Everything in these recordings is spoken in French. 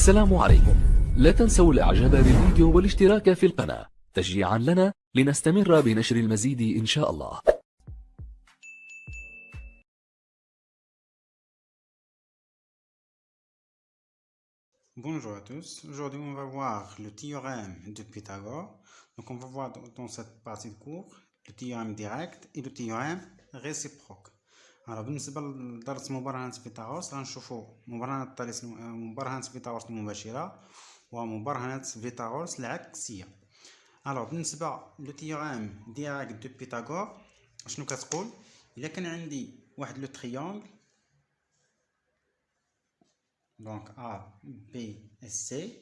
السلام عليكم. لا تنسوا الاعجاب بالفيديو والاشتراك في القناة تشجيعا لنا لنستمر بنشر المزيد إن شاء الله. Bonjour à tous, aujourd'hui on va voir le théorème de Pythagore. Donc on va voir dans cette partie de cours le théorème direct et le théorème réciproque. Alors بالنسبة لدرس مبرهنات فيثاغورس غنشوفوا مبرهنات فيثاغورس المباشرة ومبرهنات فيثاغورس العكسية. Alors بالنسبة لو théorème direct de Pythagore شنو كتقول؟ إلا كان عندي واحد لو تريونغل donc A, B et C,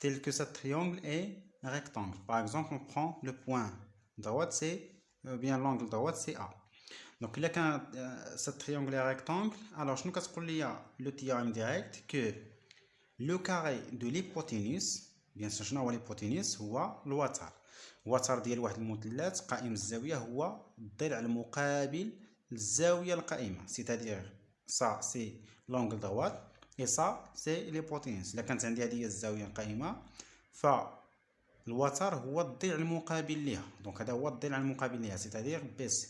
tel que ce triangle est rectangle. Par exemple, on prend le point droite C, bien l'angle droite c'est A. Donc, il y a ce triangle est rectangle. Alors, je nous le théorème direct que le carré de l'hypoténuse, bien sûr, شنو هو l'hypoténuse هو الوتر. الوتر ديال واحد المثلث قائم الزاوية هو الضلع المقابل للزاوية القائمة. C'est-à-dire, ça c'est l'angle droit. Et ça, c'est l'hypoténuse. إلا كانت عندي هذه هي الزاوية القائمة فالوتر هو الضلع المقابل ليها. دونك هذا هو الضلع المقابل ليها c'est-à-dire BC.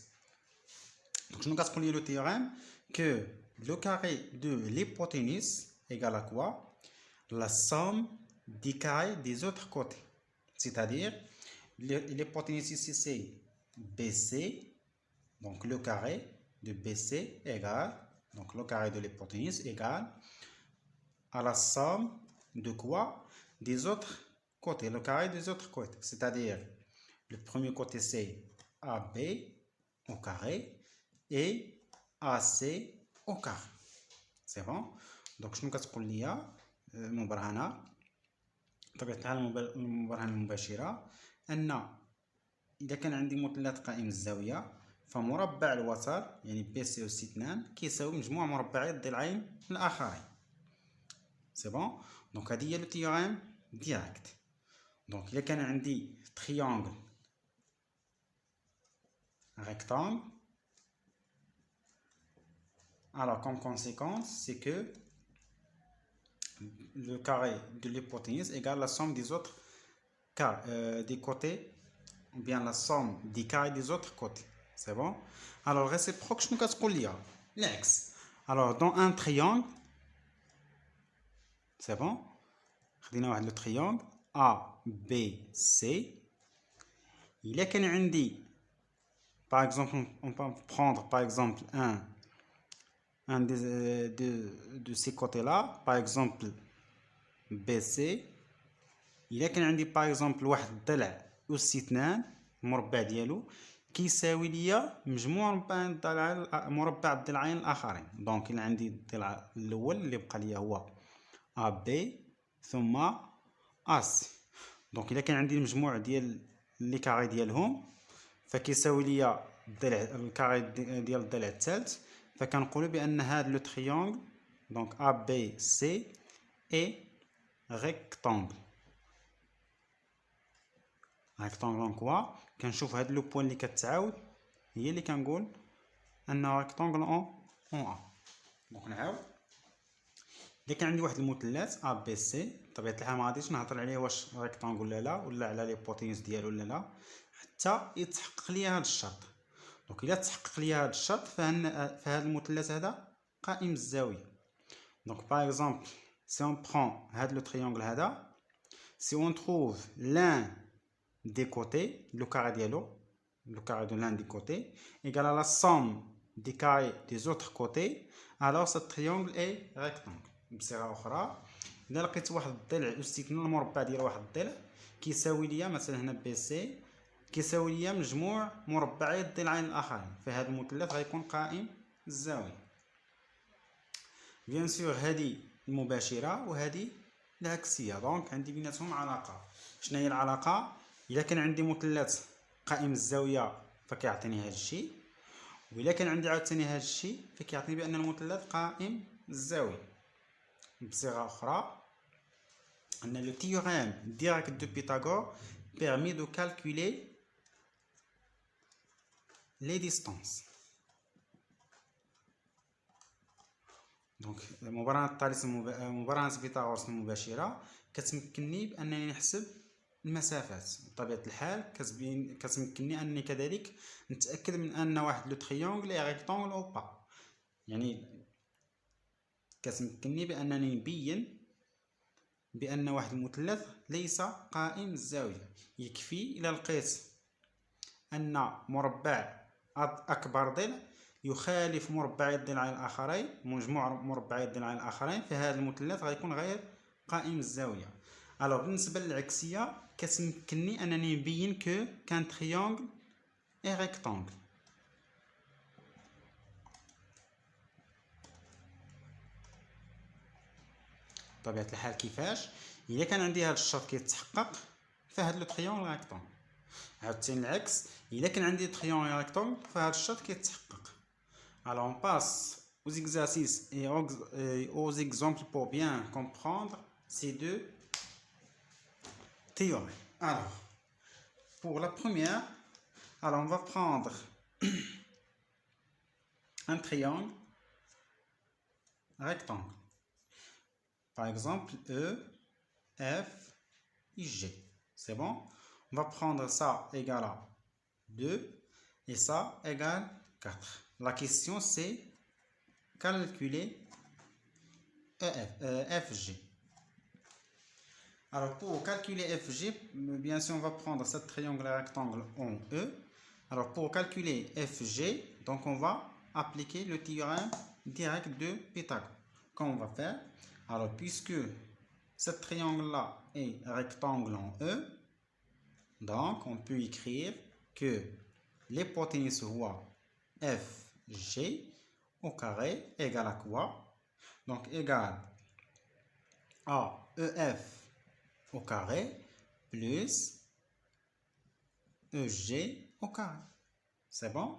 Donc شنو كتقول لي لو théorème que le carré de l'hypoténuse égale à quoi? La somme des carrés des autres côtés. C'est-à-dire l'hypoténuse ici c'est BC. Donc le carré de BC égale, donc le carré de l'hypoténuse égale à la somme de quoi? Des autres côtés, le carré des autres côtés. C'est-à-dire, le premier côté c'est AB au carré et AC au carré. C'est bon? Donc, شنو كتقول لي المبرهنة؟ بطبيعة الحال المبرهنة المباشرة أن إذا كان عندي مثلث قائم الزاوية فمربع الوتر يعني بي سي أس 2 كيساوي مجموع مربعي الضلعين الآخرين. C'est bon? Donc, هذه هي le théorème direct. Donc, إذا كان عندي triangle rectangle, alors comme conséquence, c'est que le carré de l'hypoténuse égale la somme des autres des côtés, ou bien la somme des carrés des autres côtés. C'est bon? Alors, réciproque, شنو كتقول لي؟ L'ex. Alors, dans un triangle, c'est bon? خدينا واحد لو triangle A, B, C. Il est qu'un عندي, par exemple, on peut prendre par exemple un de ces côtés-là, par exemple BC. Il est qu'un عندي par exemple واحد الضلع أس 2 المربع ديالو كيساوي ليا مجموع مربع الضلعين الآخرين. دونك إلا عندي الضلع الأول اللي بقى ليا هو AB ثم AC. دونك إلا كان عندي المجموع ديال لي كاري ديالهم فكيساوي ليا الكاري ديال الضلع الثالث فكنقولوا بأن هذا لو تريونغل دونك ABC est rectangle. rectangle en quoi كنشوف هاد لو بوين اللي كتعاود هي اللي كنقول انه rectangle en A. دونك نعاود إذا كان عندي واحد المثلث A B C بطبيعة الحال ما غاديش نهضر عليه واش ريكتانغل ولا لا ولا على ليبوتينوس ديالو ولا لا حتى يتحقق لي هذا الشرط. دونك إلا تحقق لي هذا الشرط فهذا المثلث هذا قائم الزاوية. دونك باغ اكزومبل سي اون برون هذا لو تريونغل هذا سي اون تروف لان دي كوتي لو كاري ديالو le carré de l'un des côtés égale à la somme des carrés des autres côtés, alors ce triangle est rectangle. بصيغه اخرى اذا لقيت واحد الضلع اس 2 المربع ديال واحد الضلع كيساوي ليا مثلا هنا بي سي كيساوي ليا مجموع مربعي الضلعين الاخرين فهذا المثلث غيكون قائم الزاويه. بيان سور هذه المباشره وهذه العكسيه. دونك عندي بيناتهم علاقه. شنو هي العلاقه؟ اذا كان عندي مثلث قائم الزاويه فكيعطيني هذا الشيء، وإلا كان عندي عاوتاني هذا الشيء فكيعطيني بأن المثلث قائم الزاوية. بصيغة أخرى أن le théorème direct de Pythagore permet de calculer les distances. دونك مبرهنة فيثاغورس المباشرة كتمكنني بأنني نحسب المسافات. بطبيعة الحال كتمكنني أنني كذلك نتأكد من أن واحد لو تريونغل اي ريكتونغل أو با، يعني كتمكنني بأنني نبين بأن واحد المثلث ليس قائم الزاوية. يكفي إلا لقيت أن مربع أكبر ضلع يخالف مربعي الضلعين الآخرين، مجموع مربعي الضلعين الآخرين، فهذا المثلث غيكون غير قائم الزاوية. الوغ بالنسبة للعكسية كتمكنني أنني نبين كان تريونغل اي ريكتونغل. بطبيعة الحال كيفاش؟ إلا كان عندي هذا الشرط كيتحقق فهاد لو تريونغل ريكتونغل. عاوتاني العكس، إلا كان عندي تريونغل ريكتونغل فهاد الشرط كيتحقق. Alors on passe aux exercices et aux exemples pour bien comprendre ces deux théorèmes. Alors, pour la première, alors on va prendre un triangle rectangle. Par exemple, E, F et G. C'est bon? On va prendre ça égale à 2 et ça égale 4. La question c'est calculer FG. Alors pour calculer FG, bien sûr on va prendre ce triangle rectangle en E. Alors pour calculer FG, donc on va appliquer le théorème direct de Pythagore. Comment on va faire? Alors puisque ce triangle là est rectangle en E, donc on peut écrire que l'hypoténuse voie FG au carré égale à quoi? Donc égale à EF au carré plus EG au carré. C'est bon?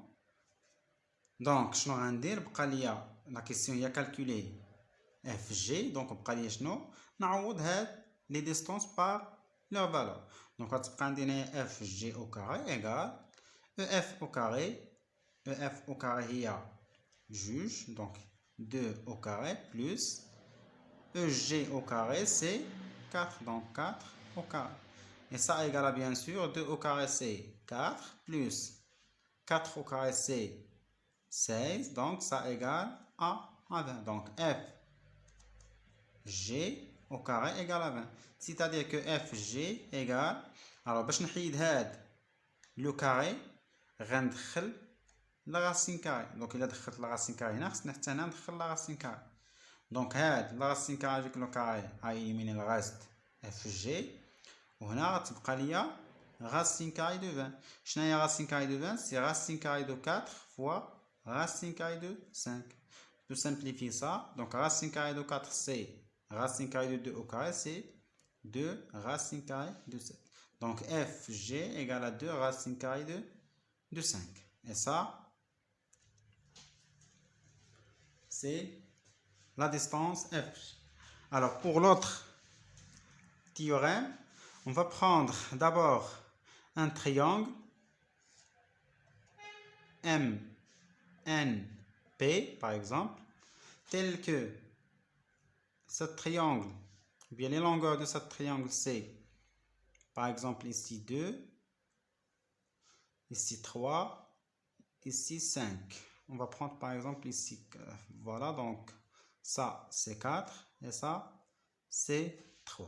Donc شنو غندير؟ بقى ليا لا كيسيون هي كالكولي FG. دونك بقى ليا شنو؟ نعوض هاد لي ديستونس بار لور فالور. دونك غتبقى عندنا FG au carré égale EF au carré. EF au carré هي juge, donc 2 au carré plus EG au carré c'est 4, donc 4 au carré. Et ça égale à bien sûr 2 au carré c'est 4 plus 4 au carré c'est 16, donc ça égale à 20. Donc FG au carré égale à 20. C'est-à-dire que FG égale, alors باش نحيد هاد لو كاري غندخل لا راسين كاري. دونك الا دخلت لا راسين كاري هنا خصني حتى هنا ندخل لا راسين كاري. دونك هاد لا راسين كاري avec لو كاري غايليميني الغاست اف جي، وهنا غتبقى ليا راسين كاري دو 20. شنو هي راسين كاري دو 20؟ سي راسين كاري دو 4 فوا racine carré de 5. Pour simplifier ça, donc racine carré de 4 c'est racine carré de 2 au carré, c'est 2 racine carré de 7. Donc FG égale à 2 racine carré de 5. Et ça, c'est la distance FG. Alors pour l'autre théorème, on va prendre d'abord un triangle MNP par exemple, tel que ce triangle, bien les longueurs de ce triangle c'est par exemple ici 2, ici 3, ici 5. On va prendre par exemple ici, voilà, donc ça c'est 4 et ça c'est 3.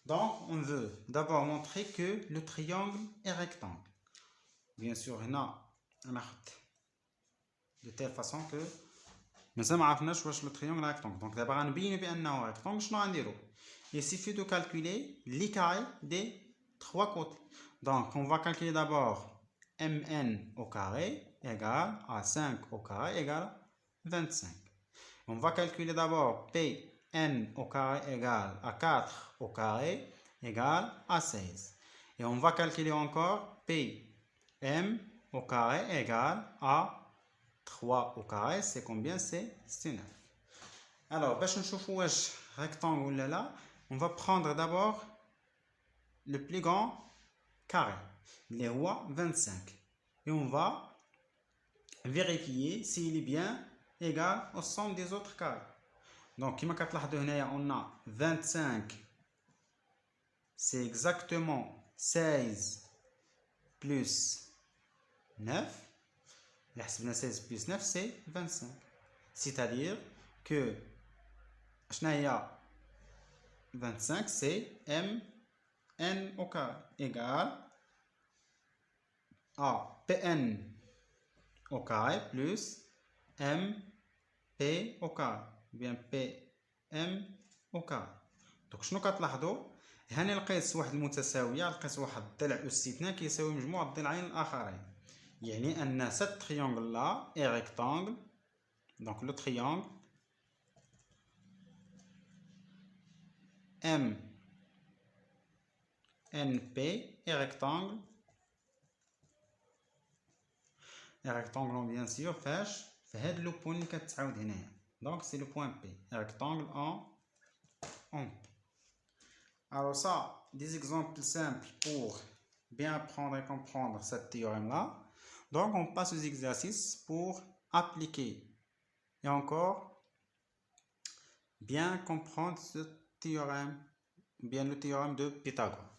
Donc on veut d'abord montrer que le triangle est rectangle. Bien sûr هنا de telle façon que مازال ما عرفناش واش لو تريونغل ريكتونغل. دونك دابا غنبينو بانه ريكتونغل. شنو غنديرو؟ Il suffit de calculer les carrés des trois côtés. Donc on va calculer d'abord mn au carré égale à 5 au carré égale à 25. On va calculer d'abord pn au carré égale à 4 au carré égale à 16. Et on va calculer encore pm au carré égale à 3 au carré, c'est combien? C'est 9. Alors, باش نشوفوا واش rectangle ولا لا, on va prendre d'abord le plus grand carré, اللي هو 25. Et on va vérifier s'il est bien égal au somme des autres carrés. Donc, كما كتلاحظوا هنايا on a 25 c'est exactement 16 plus 9. اللي حسبنا 16 plus 9 c'est 25. C'est-à-dire que شنو هي 25 c'est mn au carré égale à pn au carré plus mp au carré ou bien pm au carré. donc شنو كتلاحظوا هنا نقيس واحد المتساويه نقيس واحد الضلع اس 2 كيساوي مجموع الضلعين الاخرين يعني ان cette triangle là est rectangle donc le triangle MNP est rectangle bien sûr فاش في هاد لو بوين اللي كتعاود هنايا donc c'est le point P rectangle en P. Alors ça des exemples simples pour bien apprendre et comprendre ce théorème là. Donc on passe aux exercices pour appliquer et encore bien comprendre ce théorème, bien le théorème de Pythagore.